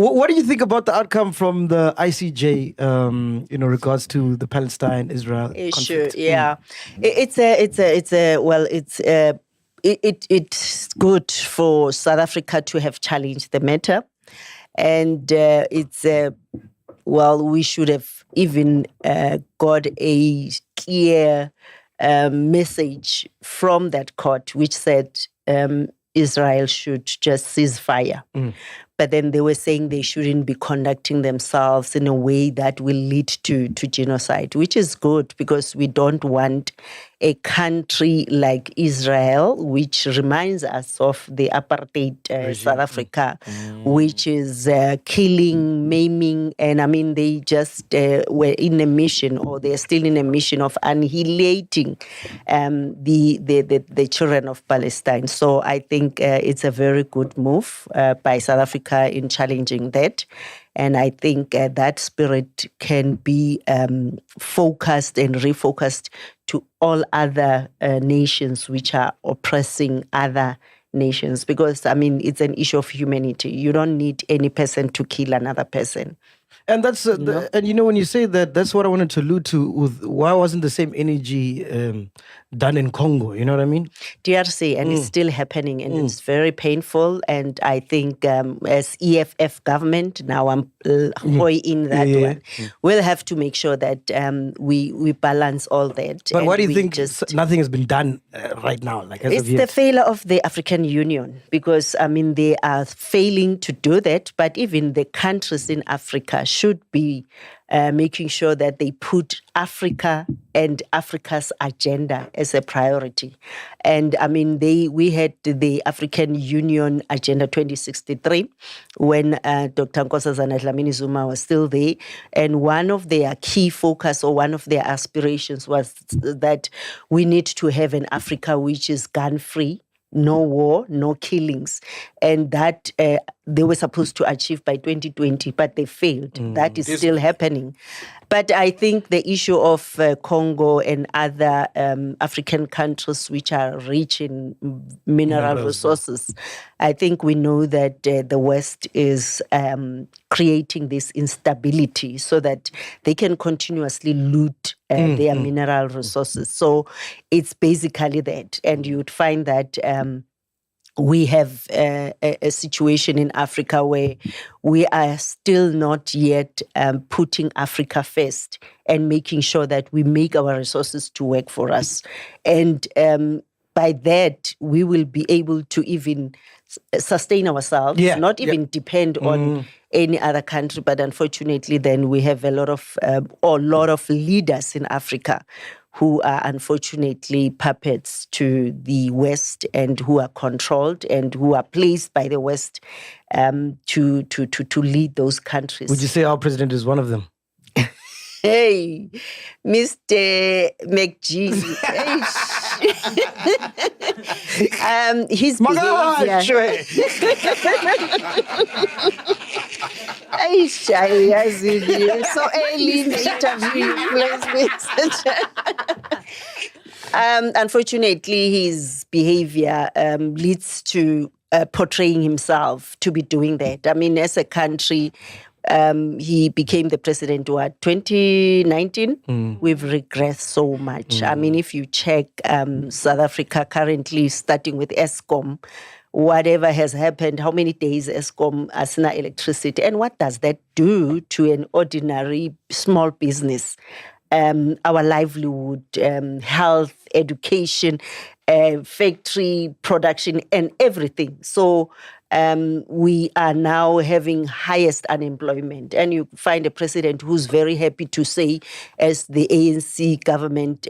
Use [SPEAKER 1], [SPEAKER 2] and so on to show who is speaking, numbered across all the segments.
[SPEAKER 1] What do you think about the outcome from the ICJ, regards to the Palestine-Israel conflict?
[SPEAKER 2] Sure, yeah. It's good for South Africa to have challenged the matter. And we should have even got a clear message from that court, which said Israel should just cease fire. But then they were saying they shouldn't be conducting themselves in a way that will lead to genocide, which is good because we don't want a country like Israel, which reminds us of the apartheid South Africa, which is killing, maiming, and I mean, they just were in a mission, or they're still in a mission of annihilating the children of Palestine. So I think it's a very good move by South Africa in challenging that. And I think that spirit can be focused and refocused to all other nations which are oppressing other nations. Because, I mean, it's an issue of humanity. You don't need any person to kill another person.
[SPEAKER 1] And that's when you say that, that's what I wanted to allude to. With why wasn't the same energy done in Congo? You know what I mean?
[SPEAKER 2] DRC, and it's still happening, and it's very painful. And I think as EFF government, now I'm in that one, we'll have to make sure that we balance all that.
[SPEAKER 1] But why do you think nothing has been done right now?
[SPEAKER 2] It's the failure of the African Union, because I mean they are failing to do that. But even the countries in Africa should be making sure that they put Africa and Africa's agenda as a priority. And I mean, we had the African Union Agenda 2063 when Dr. Nkosazana Dlamini Zuma was still there. And one of their key focus, or one of their aspirations, was that we need to have an Africa which is gun-free, no war, no killings. And that they were supposed to achieve by 2020, but they failed. That is still happening. But I think the issue of Congo and other African countries which are rich in mineral resources, I think we know that the West is creating this instability so that they can continuously loot their mineral resources. So it's basically that. And you'd find that we have a situation in Africa where we are still not yet putting Africa first and making sure that we make our resources to work for us. And by that, we will be able to even sustain ourselves, not even depend on any other country. But unfortunately, then we have a lot of leaders in Africa who are unfortunately puppets to the West, and who are controlled and who are placed by the West to lead those countries.
[SPEAKER 1] Would you say our president is one of them?
[SPEAKER 2] Hey, Mr. MacG. His behavior. So early in the interview. Unfortunately, his behavior leads to portraying himself to be doing that. I mean, as a country, he became the president, 2019? We've regressed so much. I mean, if you check South Africa currently, starting with Eskom, whatever has happened, how many days Eskom has no electricity, and what does that do to an ordinary small business? Our livelihood, health, education, factory production, and everything. So we are now having highest unemployment. And you find a president who's very happy to say, as the ANC government,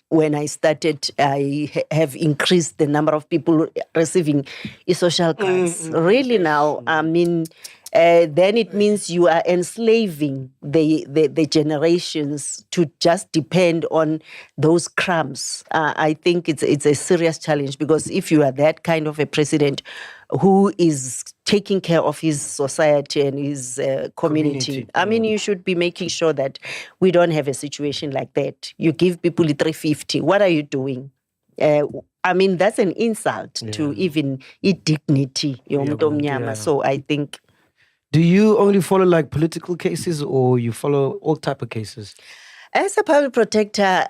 [SPEAKER 2] when I started, I have increased the number of people receiving social cards. Really now, I mean, then it means you are enslaving the generations to just depend on those crumbs. I think it's a serious challenge, because if you are that kind of a president who is taking care of his society and his community, I mean, you should be making sure that we don't have a situation like that. You give people 350. What are you doing? I mean, that's an insult to even dignity. So I think...
[SPEAKER 1] Do you only follow like political cases, or you follow all type of cases?
[SPEAKER 2] As a public protector,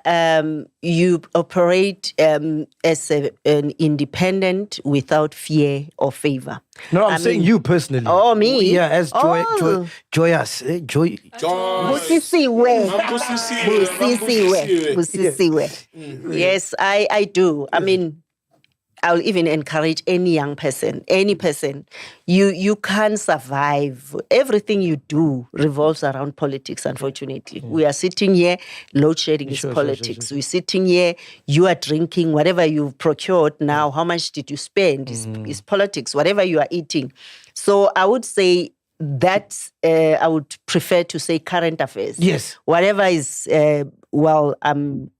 [SPEAKER 2] you operate as an independent without fear or favor.
[SPEAKER 1] No, I'm saying you personally.
[SPEAKER 2] Oh, me?
[SPEAKER 1] Yeah, as
[SPEAKER 2] Oh.
[SPEAKER 1] Joyous. Joy.
[SPEAKER 2] Busisiwe. Yes, I do. I mean, I'll even encourage any young person, any person. You can't survive. Everything you do revolves around politics, unfortunately. We are sitting here, load shedding is politics. We're sitting here, you are drinking, whatever you've procured now, how much did you spend is politics, whatever you are eating. So I would say that I would prefer to say current affairs.
[SPEAKER 1] Yes.
[SPEAKER 2] Whatever is, I'm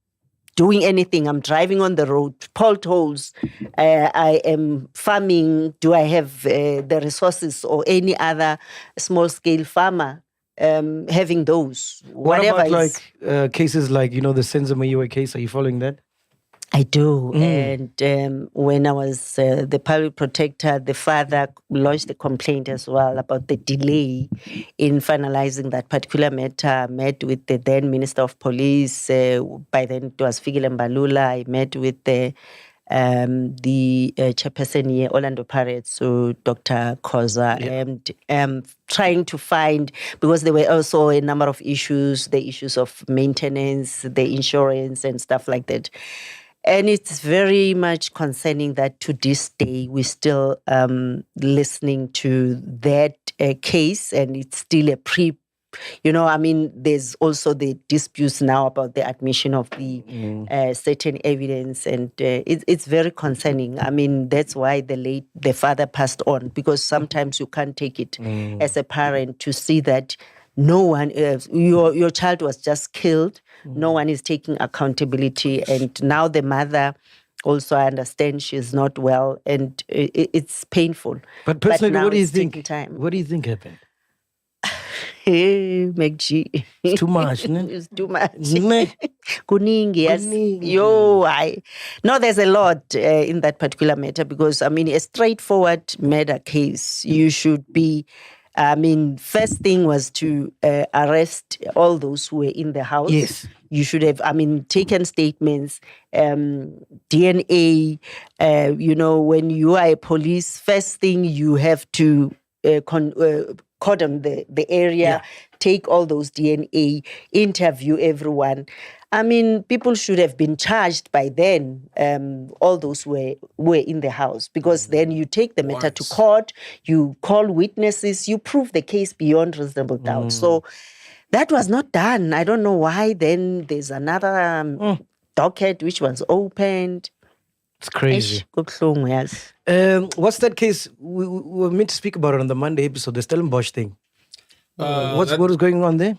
[SPEAKER 2] doing anything, I'm driving on the road, potholes, I am farming, do I have the resources, or any other small-scale farmer having those?
[SPEAKER 1] What
[SPEAKER 2] Whatever
[SPEAKER 1] about like cases like, the Senzo Meyiwa case? Are you following that?
[SPEAKER 2] I do. And when I was the public protector, the father lodged a complaint as well about the delay in finalizing that particular matter. I met with the then Minister of Police. By then it was Fikile Mbalula. I met with the chairperson here, Orlando Pirates, so Dr. Khoza, and trying to find, because there were also a number of issues, the issues of maintenance, the insurance and stuff like that. And it's very much concerning that to this day, we're still listening to that case, and it's still there's also the disputes now about the admission of the certain evidence, and it's very concerning. I mean, that's why the father passed on, because sometimes you can't take it as a parent to see that no one, your child was just killed. No one is taking accountability. And now the mother also, I understand she's not well, and it's painful.
[SPEAKER 1] But personally,
[SPEAKER 2] now
[SPEAKER 1] what do you
[SPEAKER 2] it's
[SPEAKER 1] think?
[SPEAKER 2] taking time.
[SPEAKER 1] What do you think happened?
[SPEAKER 2] Hey, MacG.
[SPEAKER 1] It's too much, ne?
[SPEAKER 2] It's too much.
[SPEAKER 1] Ne?
[SPEAKER 2] Kuningi, yes.
[SPEAKER 1] Kuningi.
[SPEAKER 2] No, there's a lot in that particular matter, because, I mean, a straightforward murder case, you should be, first thing was to arrest all those who were in the house.
[SPEAKER 1] Yes.
[SPEAKER 2] You should have, taken statements, DNA. When you are a police, first thing you have to cordon the area, take all those DNA, interview everyone. People should have been charged by then, all those who were in the house, because then you take the matter to court, you call witnesses, you prove the case beyond reasonable doubt. So that was not done. I don't know why. Then there's another docket which was opened.
[SPEAKER 1] It's crazy.
[SPEAKER 2] Yes.
[SPEAKER 1] What's that case? We were meant to speak about it on the Monday episode, the Stellenbosch thing. What was going on there?